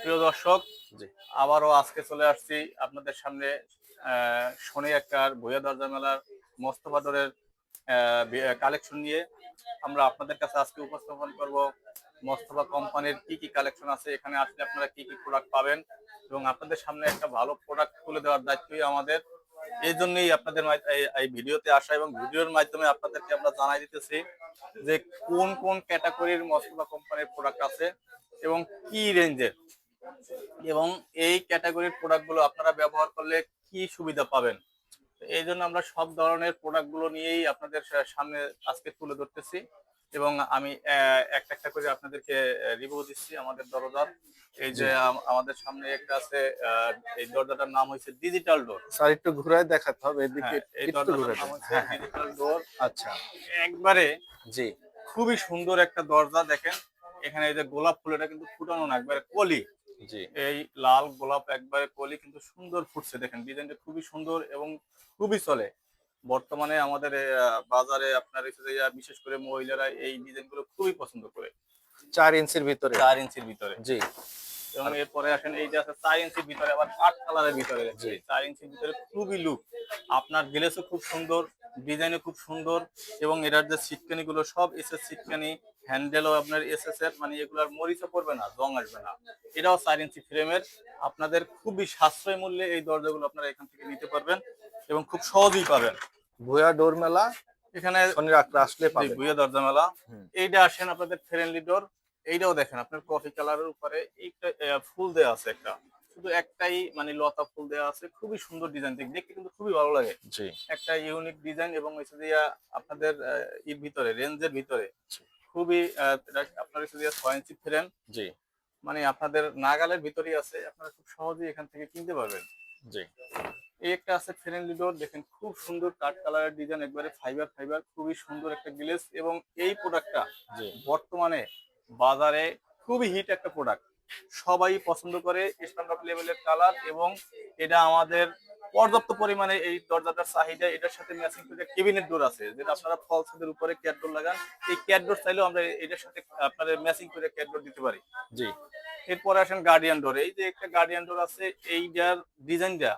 প্রিয় দর্শক, জি, আবারও আজকে চলে আসছি আপনাদের সামনে শনি একটার ভূয়া দরজা মেলার মোস্তফাদরের কালেকশন নিয়ে। আমরা আপনাদের কাছে আজকে উপস্থাপন করব মোস্তফা কোম্পানির কি কি কালেকশন আছে, এখানে আসলে আপনারা কি কি প্রোডাক্ট পাবেন এবং আপনাদের সামনে একটা ভালো প্রোডাক্ট তুলে দেওয়ার দায়িত্বই আমাদের। এই জন্যই আপনাদের এই ভিডিওতে আসা এবং ভিডিওর মাধ্যমে আপনাদেরকে আমরা জানাই দিতেছি যে কোন কোন ক্যাটাগরির মোস্তফা কোম্পানির প্রোডাক্ট আছে এবং কি রেঞ্জের, এবং এই ক্যাটাগরির প্রোডাক্টগুলো আপনারা ব্যবহার করলে কি সুবিধা পাবেন। এই জন্য আমরা সব ধরনের প্রোডাক্টগুলো নিয়েই আপনাদের সামনে আজকে তুলে ধরতেছি এবং আমি একটা একটা করে আপনাদেরকে রিভিউ দিচ্ছি আমাদের দরজার। এই জি। যে আমাদের সামনে একটা আছে, এই দরজাটার নাম হয়েছে ডিজিটাল ডোর। স্যার একটু ঘুরায় দেখাতে হবে এদিকে, হ্যাঁ, এই একটু দরজাটার ঘুরে নাম দেন। হচ্ছে হ্যাঁ, হ্যাঁ। ডিজিটাল ডোর। আচ্ছা। একবারে জি, খুবই সুন্দর একটা দরজা। দেখেন এখানে এই যে গোলাপ ফুল, এটা কিন্তু ফুটানো না, একবারে কলি। জি। এই লাল গোলাপ একবারে কলি কিন্তু সুন্দর ফুটছে। দেখেন ডিজাইনটা খুবই সুন্দর এবং খুবই চলে বর্তমানে আমাদের বাজারে। আপনার বিশেষ করে মহিলারা এই ডিজাইন গুলো খুবই পছন্দ করে। ৪ ইঞ্চির ভিতরে। 4 ইঞ্চির ভিতরে। জি। এবং আর এরপরে আসেন এই যে আছে 4 ইঞ্চির ভিতরে, আবার কাঠ কালারের ভিতরে। দেখেন জি, এই 4 ইঞ্চির ভিতরে খুবই লুক। আপনার গ্লেসও খুব সুন্দর, ডিজাইনও খুব সুন্দর এবং এটার যে সিটকানি গুলো সব এসএস সিটকানি। হ্যান্ডেলও আপনার এসএস এর, মানে এগুলার মরিচও পড়বে না, জং আসবে না। এটাও 4 ইঞ্চি ফ্রেমের। আপনাদের খুবই সাশ্রয় মূল্যে এই দরজাগুলো আপনারা এখান থেকে নিতে পারবেন এবং খুব সহজেই পাবেন। ভুয়া ডোর মেলা এখানে শনির আখড়া আসলে যে পাবেন। ভুয়া দরজা মেলা, হুম। এইটা আসেন আপনাদের ফ্রেন্ডলি ডোর। এইটাও দেখেন আপনার কফি কালারের উপরে একটা ফুল দেওয়া আছে, একটা শুধু একটাই মানে লতা ফুল দেওয়া আছে। খুবই সুন্দর ডিজাইন, দেখতে কিন্তু খুবই ভালো লাগে। জি, একটা ইউনিক ডিজাইন এবং হচ্ছে যে আপনাদের এর ভিতরে রেঞ্জের ভিতরে জি, খুবই এটা আপনার হচ্ছে যে 6 ইঞ্চি ফ্রেম, জি, মানে আপনাদের নাগালের ভিতরেই আছে। আপনারা খুব সহজেই এখান থেকে কিনতে পারবেন। জি, এই একটা আছে ফ্রেন্ডলি ডোর, দেখেন খুব সুন্দর কাঠ কালারের ডিজাইন, একবারে ফাইবার ফাইবার, খুবই সুন্দর একটা গ্লেজ। এবং এই প্রোডাক্টটা জি। বর্তমানে বাজারে খুবই হিট একটা প্রোডাক্ট, সবাই পছন্দ করে। স্ট্যান্ডার্ড লেভেলের কালার এবং এটা আমাদের পর্যাপ্ত পরিমাণে এই দরজাটার চাহিদা। এটার সাথে ম্যাচিং করে কেবিনেট ডোর আছে, যেটা আপনারা ফল ছাদের উপরে ক্যাট ডোর লাগান। এই ক্যাট ডোর চাইলেও আমরা এটার সাথে আপনাদের ম্যাচিং করে ক্যাট ডোর দিতে পারি। জি। এরপরে আসেন গার্ডিয়ান ডোর। এই যে একটা গার্ডিয়ান ডোর আছে, এইটার ডিজাইনটা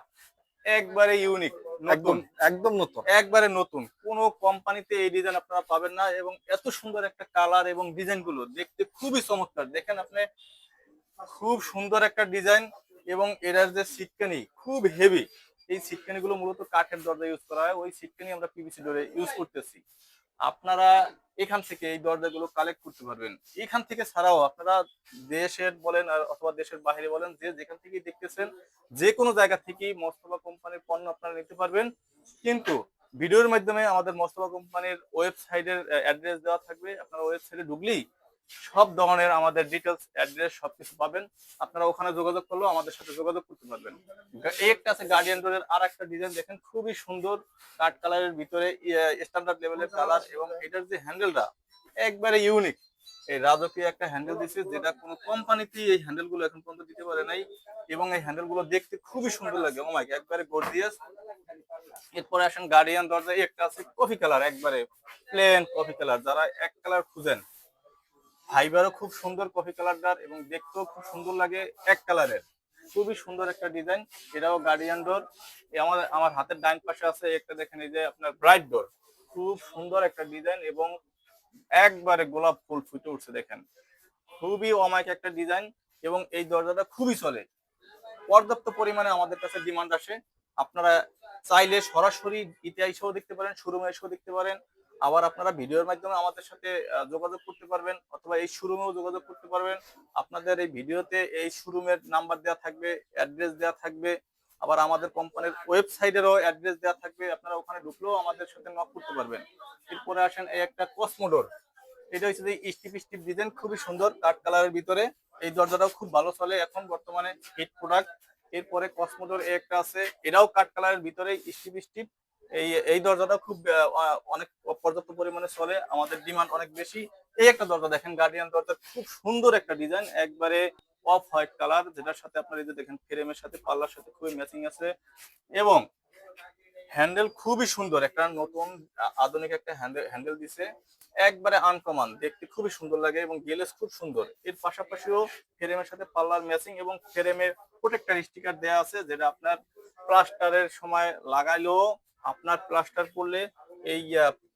একবারে ইউনিক, নতুন, একদম, একদম নতুন। একবারে নতুন। কোন কোম্পানিতে এই ডিজাইন আপনারা পাবেন না এবং এত সুন্দর একটা কালার এবং ডিজাইন গুলো দেখতে খুবই চমৎকার। দেখেন আপনি, খুব সুন্দর একটা ডিজাইন এবং এটার যে সিটকানি খুব হেভি। এই সিটকানি গুলো মূলত কাঠের দরজা ইউজ করা হয়, ওই সিটকানি আমরা পিভিসি ডোরে ইউজ করতেছি। আপনারা এখান থেকে এই দরজাগুলো কালেক্ট করতে পারবেন। এখান থেকে ছাড়াও আপনারা দেশের বলেন আর অথবা দেশের বাইরে বলেন, যে যেখান থেকে দেখতেছেন, যে কোনো জায়গা থেকেই মোস্তফা কোম্পানির পণ্য আপনারা নিতে পারবেন। কিন্তু ভিডিওর মাধ্যমে আমাদের মোস্তফা কোম্পানির ওয়েবসাইটের অ্যাড্রেস দেওয়া থাকবে। আপনারা ওয়েবসাইটে ঢুকলেই সব ধরনের আমাদের ডিটেলস, অ্যাড্রেস সবকিছু পাবেন। আপনারা ওখানে যোগাযোগ করলেও আমাদের সাথে যোগাযোগ করতে পারবেন। এই একটা আছে গার্ডিয়ান ডোরের আর একটা ডিজাইন, দেখেন খুবই সুন্দর কাঠ কালারের ভিতরে, স্ট্যান্ডার্ড লেভেলের কালার এবং এটার যে হ্যান্ডেলটা একবারে ইউনিক। এই রাজকীয় একটা হ্যান্ডেল দিচ্ছে, যেটা কোনো কোম্পানিতেই এই হ্যান্ডেল গুলো এখন পর্যন্ত দিতে পারে নাই। এবং এই হ্যান্ডেল গুলো দেখতে খুবই সুন্দর লাগে, ও মাই গড, একবারে গর্জিয়াস। এরপরে আসেন গার্ডিয়ান দরজা, একটা আছে কফি কালার, একবারে প্লেন কফি কালার। যারা এক কালার খুঁজেন, ফাইবারও খুব সুন্দর কফি কালারটার এবং দেখতেও খুব সুন্দর লাগে এক কালারের। খুবই সুন্দর একটা ডিজাইন। এটাও গার্ডিয়ান ডোর। আমার আমার হাতের ডাইন পাশে আছে একটা, দেখেন এই যে আপনার ব্রাইট ডোর। খুব সুন্দর একটা ডিজাইন এবং একবারে গোলাপ ফুল ফুটে উঠছে। দেখেন খুবই অমায়িক একটা ডিজাইন এবং এই দরজাটা খুবই চলে। পর্যাপ্ত পরিমাণে আমাদের কাছে ডিমান্ড আসে। আপনারা চাইলে সরাসরি ইতিহাসেও দেখতে পারেন, শোরুমে এসেও দেখতে পারেন। আবার আপনারা ভিডিওর মাধ্যমে আমাদের সাথে যোগাযোগ করতে পারবেন অথবা এই শোরুমেও যোগাযোগ করতে পারবেন। আপনাদের এই ভিডিওতে এই শোরুমের নাম্বার দেওয়া থাকবে, অ্যাড্রেস দেওয়া থাকবে। আবার আমাদের কোম্পানির ওয়েবসাইটেরও অ্যাড্রেস দেওয়া থাকবে, আপনারা ওখানে ঢুকলেও আমাদের সাথে নক করতে পারবেন। এরপরে আসেন এই একটা কসমোডোর। এটা হচ্ছে যে স্টিপ স্টিপ ডিজাইন, খুবই সুন্দর কাঠ কালারের ভিতরে। এই দরজাটাও খুব ভালো চলে এখন বর্তমানে, হিট প্রোডাক্ট। এরপরে কসমোডোর একটা আছে, এটাও কাঠ কালারের ভিতরে স্টিপ স্টিপ। এই এই দরজাটা খুব অনেক পর্যাপ্ত পরিমাণে চলে, আমাদের ডিমান্ড অনেক বেশি। এই একটা দরজা দেখেন, গার্ডিয়ান দরজা, খুব সুন্দর একটা ডিজাইন, একবারে অফ হোয়াইট কালার, যেটার সাথে আপনার এই যে দেখেন ফ্রেমের সাথে পাল্লার সাথে খুবই ম্যাচিং আছে। এবং হ্যান্ডেল খুবই সুন্দর, একটা নতুন আধুনিক একটা হ্যান্ডেল দিছে। একবারে আনকমন, দেখতে খুবই সুন্দর লাগে এবং গ্লেজ খুব সুন্দর। এর পাশাপাশিও ফ্রেমের সাথে পাল্লার ম্যাচিং এবং ফ্রেমের প্রোটেক্টর স্টিকার দেওয়া আছে, যেটা আপনার প্লাস্টারের সময় লাগাইলেও আপনার প্লাস্টার করলে এই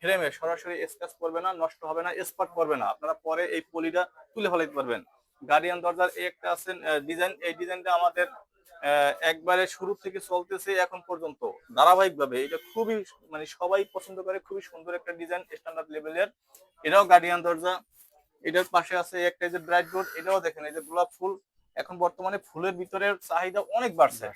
ফ্রেমে সরাসরি স্ক্র্যাচ করবে না, নষ্ট হবে না, স্পট করবে না। আপনারা পরে এই পলিটা তুলে ফেলাইতে পারবেন। গার্ডিয়ান দরজার এই একটা আছেন ডিজাইন, এই ডিজাইনটা আমাদের একবারে শুরু থেকে চলতেছে এখন পর্যন্ত ধারাবাহিকভাবে। এটা খুবই মানে সবাই পছন্দ করে, খুবই সুন্দর একটা ডিজাইন, স্ট্যান্ডার্ড লেভেলের। এটাও গার্ডিয়ান দরজা। এটার পাশে আছে একটা যে ব্রাইট ডোর, এটাও দেখেন এই যে গোলাপ ফুল। এখন বর্তমানে ফুলের ভিতরের চাহিদা অনেক বাড়ছে।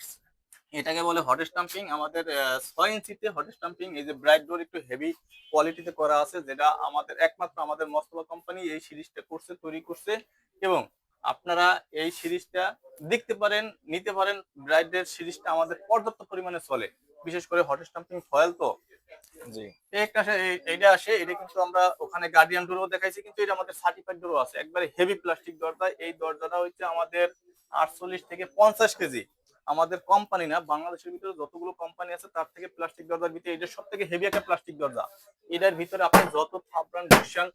এটাকে বলে হট স্টাম্পিং। আমাদের 6 ইঞ্চিতে হট স্টাম্পিং। এই যে ব্রাইট ডোর একটু হেভি কোয়ালিটিতে করা আছে, যেটা আমাদের একমাত্র আমাদের মস্তবা কোম্পানি এই সিরিজটা করছে, তৈরি করছে। এবং আপনারা এই সিরিজটা দেখতে পারেন, নিতে পারেন। ব্রাইডের সিরিজটা আমাদের পর্যাপ্ত পরিমাণে চলে, বিশেষ করে হট স্টাম্পিং ফয়েল তো। জি। একটা এইটা আসে, এটা কিন্তু আমরা ওখানে গার্ডিয়ান ডোরও দেখাইছি, কিন্তু এটা আমাদের সার্টিফাইড ডোরও আছে, একবারে হেভি প্লাস্টিক দরজা। এই দরজাটা হচ্ছে আমাদের 48 থেকে 50 কেজি। আমাদের কোম্পানি না, বাংলাদেশের ভিতরে যতগুলো কোম্পানি আছে তার থেকে প্লাস্টিক দরজার ভিতরে এটা সব থেকে হেভি একটা প্লাস্টিক দরজা। এটার ভিতরে আপনি যত থাপড়ান ডিসিশন,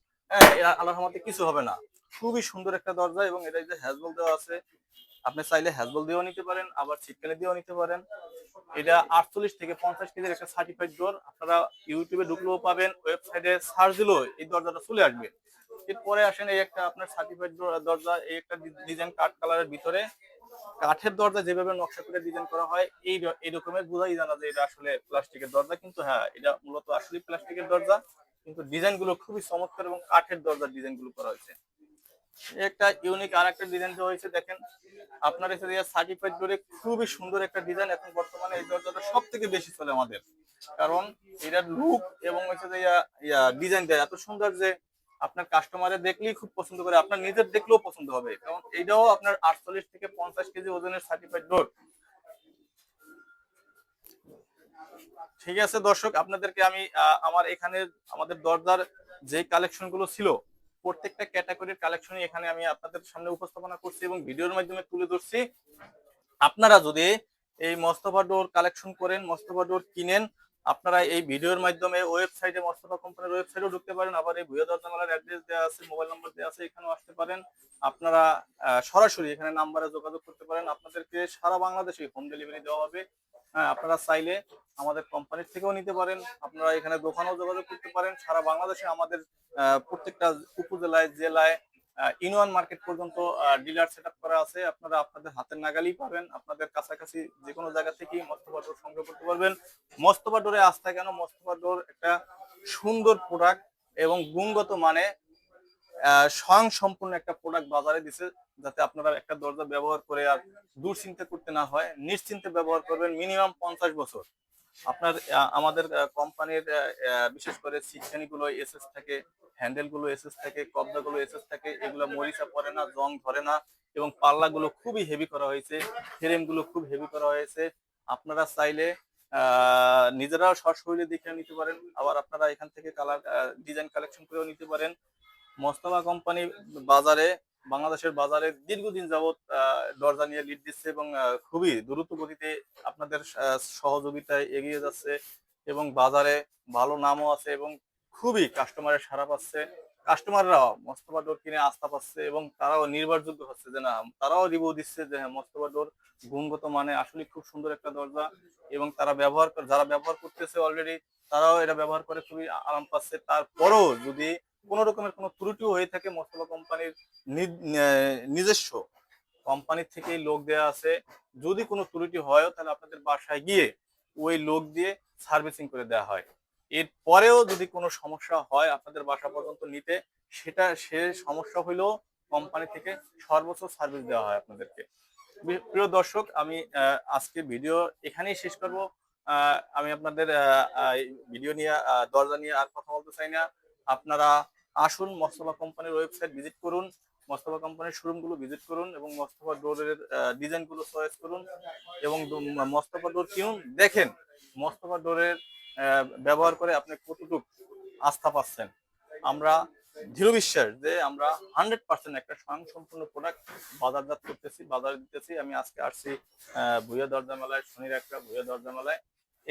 আল্লাহর রহমতে কিছু হবে না। খুবই সুন্দর একটা দরজা। এবং এটা যে হ্যাজবল দেওয়া আছে, আপনি চাইলে হ্যাজবল দিয়েও নিতে পারেন, আবার ছিটকানি দিয়েও নিতে পারেন। এটা 48 থেকে 50 কেজির একটা সার্টিফাইড ডোর। আপনারা ইউটিউবে ঢুকলেও পাবেন, ওয়েবসাইটে সার্চ দিলেও এই দরজাটা চলে আসবে। এরপরে আসেন এই একটা আপনার সার্টিফাইড দরজা, এই একটা ডিজাইন কাঠ কালারের ভিতরে। কাঠের দরজা যেভাবে নকশা করে ডিজাইন করা হয়, এই রকমের বোঝাই জানা যে এটা আসলে প্লাস্টিকের দরজা। কিন্তু হ্যাঁ, এটা মূলত আসলে প্লাস্টিকের দরজা, কিন্তু ডিজাইন গুলো খুবই চমৎকার এবং কাঠের দরজার ডিজাইন গুলো করা হয়েছে। একটা ইউনিক আর একটা ডিজাইন দেওয়া হয়েছে, দেখেন আপনার এসে সার্টিফাইড ডোরে খুবই সুন্দর একটা ডিজাইন। এখন বর্তমানে এই দরজাটা সব থেকে বেশি চলে আমাদের, কারণ এটার লুক এবং হচ্ছে যে ডিজাইনটা এত সুন্দর যে আপনার কাস্টমারে দেখলেই খুব পছন্দ করে, আপনার নিজের দেখলেও পছন্দ হবে। কারণ এইটাও আপনার 48 থেকে 50 কেজি ওজনের সার্টিফাইড ডোর। ঠিক আছে দর্শক, আপনাদেরকে আমি আমার এখানে আমাদের দরজার যে কালেকশন গুলো ছিল, প্রত্যেকটা ক্যাটাগরির কালেকশনই এখানে আমি আপনাদের সামনে উপস্থাপনা করছি এবং ভিডিওর মাধ্যমে তুলে ধরছি। আপনারা যদি এই মোস্তফা ডোর কালেকশন করেন, মোস্তফা ডোর কিনেন, আপনারা এই ভিডিওর মাধ্যমে ওয়েবসাইটে মোস্তফা কোম্পানির ওয়েবসাইটেও ঢুকতে পারেন। আবার এই ভুয়া দরজা মেলার অ্যাড্রেস দেওয়া আছে, মোবাইল নাম্বার দেওয়া আছে, এখানেও আসতে পারেন। আপনারা সরাসরি এখানে নাম্বারে যোগাযোগ করতে পারেন, আপনাদেরকে সারা বাংলাদেশে হোম ডেলিভারি দেওয়া হবে। হ্যাঁ, আপনারা চাইলে আমাদের কোম্পানির থেকেও নিতে পারেন, আপনারা এখানে দোকানেও যোগাযোগ করতে পারেন। সারা বাংলাদেশে আমাদের প্রত্যেকটা উপজেলায়, জেলায়, ইউনিয়ন মার্কেট পর্যন্ত ডিলার সেট করা আছে। আপনারা আপনাদের হাতের নাগালেই পাবেন, আপনাদের কাছাকাছি যে কোনো জায়গা থেকেই মোস্তফা ডোর সংগ্রহ করতে পারবেন। মোস্তফা ডোরে আস্থা কেন? মোস্তফা ডোর একটা সুন্দর প্রোডাক্ট এবং গুণগত মানে স্বয়ং সম্পূর্ণ একটা প্রোডাক্ট বাজারে দিছে, যাতে আপনারা একটা দরজা ব্যবহার করে আর দুশ্চিন্তা করতে না হয়, নিশ্চিন্তে ব্যবহার করবেন মিনিমাম 50 বছর। আপনার আমাদের কোম্পানির বিশেষ করে সিটকানি গুলো এসএস থাকে, হ্যান্ডেল গুলো এসএস থাকে, কবজা গুলো এসএস থাকে, এগুলো মরিচা পড়ে না, জং ধরে না। এবং পাল্লা গুলো খুবই হেভি করা হয়েছে, ফ্রেম গুলো খুব হেভি করা হয়েছে। আপনারা চাইলে নিজেরাও সশরীরে দেখে নিতে পারেন, আবার আপনারা এখান থেকে কালার ডিজাইন কালেকশন করেও নিতে পারেন। মোস্তফা কোম্পানি বাজারে, বাংলাদেশের বাজারে দীর্ঘদিন যাবত দরজা নিয়ে লিড দিচ্ছে এবং খুবই দ্রুত গতিতে আপনাদের সহযোগিতায় এগিয়ে যাচ্ছে এবং বাজারে ভালো নামও আছে এবং খুবই কাস্টমারের সাড়া পাচ্ছে। কাস্টমাররাও মোস্তফা ডোর কিনে আস্থা পাচ্ছে এবং তারাও নির্ভরযোগ্য হচ্ছে, যে না, তারাও রিভিউ দিচ্ছে যে হ্যাঁ, মোস্তফা ডোর গুণগত মানে আসলে খুব সুন্দর একটা দরজা। এবং তারা যারা ব্যবহার করতেছে অলরেডি, তারাও এটা ব্যবহার করে খুবই আরাম পাচ্ছে। তারপরও যদি কোন রকমের কোনো ত্রুটিও হয়ে থাকে, মোস্তফা কোম্পানির নিজস্ব কোম্পানির থেকেই লোক দেওয়া আছে। যদি কোনো ত্রুটি হয় তাহলে আপনাদের বাসায় গিয়ে ওই লোক দিয়ে সার্ভিসিং করে দেওয়া হয়। এরপরেও যদি কোনো সমস্যা হয় আপনাদের বাসা পর্যন্ত নিতে, সে সমস্যা হইলেও কোম্পানি থেকে সর্বোচ্চ সার্ভিস দেওয়া হয় আপনাদেরকে। প্রিয় দর্শক, আমি আজকে ভিডিও এখানেই শেষ করব। আমি আপনাদের ভিডিও নিয়ে, দরজা নিয়ে আর কথা বলতে চাই না। আপনারা আসুন, মোস্তফা কোম্পানির ওয়েবসাইট ভিজিট করুন, মোস্তফা কোম্পানির শোরুম গুলো ভিজিট করুন এবং মোস্তফা ডোরের ডিজাইন গুলো চয়েস করুন এবং মোস্তফা ডোর কিনুন। দেখেন মোস্তফা ডোরের ব্যবহার করে আপনি কতটুকু আস্থা পাচ্ছেন। আমরা দৃঢ় বিশ্বাস যে আমরা 100% একটা স্বয়ংসম্পূর্ণ প্রোডাক্ট বাজারজাত করতেছি, বাজারে দিতেছি। আমি আজকে আসছি ভুয়া দরজা মেলায়, শনির একটা ভুয়া দরজা মেলায়।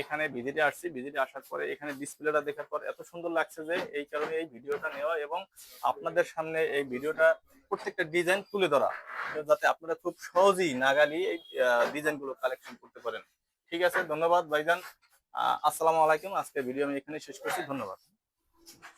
এখানে ভিজিটে আসছি, ভিজিটে আসার পরে এখানে ডিসপ্লেটা দেখার পর এত সুন্দর লাগছে যে এই কারণে এই ভিডিওটা নেওয়া এবং আপনাদের সামনে এই ভিডিওটা প্রত্যেকটা ডিজাইন তুলে ধরা, যাতে আপনারা খুব সহজেই নাগালি এই ডিজাইন গুলো কালেকশন করতে পারেন। ঠিক আছে, ধন্যবাদ ভাইজান। আসসালামু আলাইকুম। আজকে ভিডিও আমি এখানে শেষ করছি, ধন্যবাদ।